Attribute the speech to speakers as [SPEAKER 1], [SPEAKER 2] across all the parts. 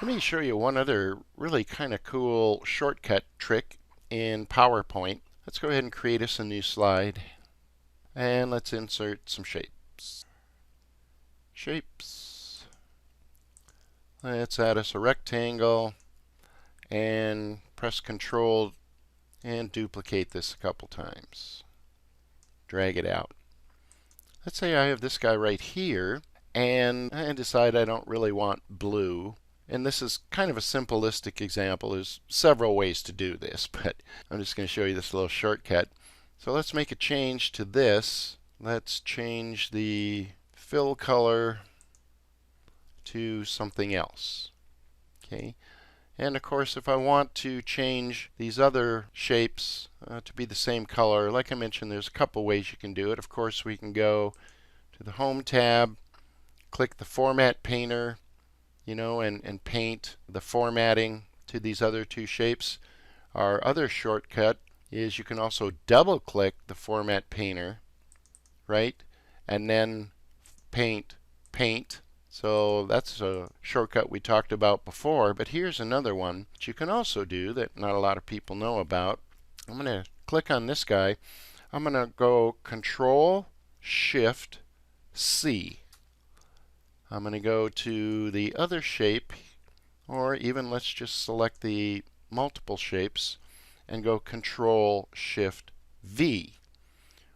[SPEAKER 1] Let me show you one other really kind of cool shortcut trick in PowerPoint. Let's go ahead and create us a new slide. And let's insert some shapes. Shapes. Let's add us a rectangle and press Control and duplicate this a couple times. Drag it out. Let's say I have this guy right here and I decide I don't really want blue. And this is kind of a simplistic example. There's several ways to do this, but I'm just going to show you this little shortcut. So let's make a change to this. Let's change the fill color to something else. Okay. And of course, if I want to change these other shapes to be the same color, like I mentioned, there's a couple ways you can do it. Of course, we can go to the Home tab, click the Format Painter, and paint the formatting to these other two shapes. Our other shortcut is you can also double click the Format Painter, right? And then paint. So that's a shortcut we talked about before, but here's another one that you can also do that not a lot of people know about. I'm going to click on this guy. I'm going to go Control Shift C. I'm going to go to the other shape, or even let's just select the multiple shapes and go Control Shift V.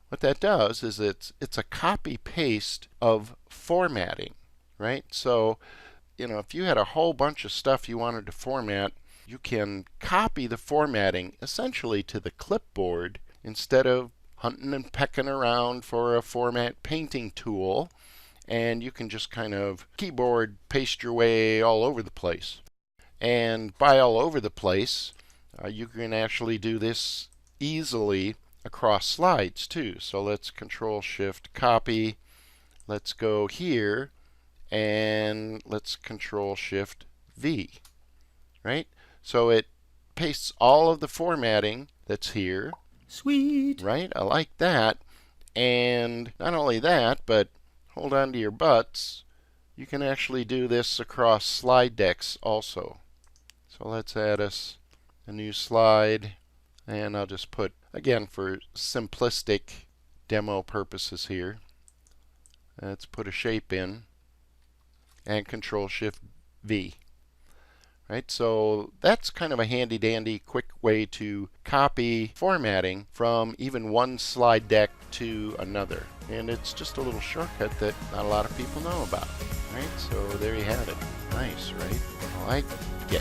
[SPEAKER 1] What that does is it's a copy paste of formatting, right? So, if you had a whole bunch of stuff you wanted to format, you can copy the formatting essentially to the clipboard instead of hunting and pecking around for a format painting tool. And you can just kind of keyboard paste your way all over the place. And by all over the place, you can actually do this easily across slides too. So let's Control Shift Copy. Let's go here and let's Control Shift V. Right? So it pastes all of the formatting that's here.
[SPEAKER 2] Sweet.
[SPEAKER 1] Right? I like that. And not only that, but hold on to your butts, you can actually do this across slide decks also. So let's add us a new slide, and I'll just put, again, for simplistic demo purposes here, let's put a shape in and Control Shift V. Right, so that's kind of a handy dandy quick way to copy formatting from even one slide deck to another. And it's just a little shortcut that not a lot of people know about. Right, so there you have it. Nice, right? I like it.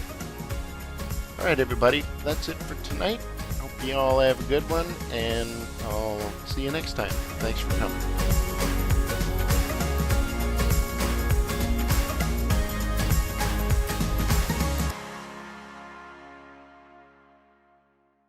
[SPEAKER 1] Alright everybody, that's it for tonight. Hope you all have a good one, and I'll see you next time. Thanks for coming.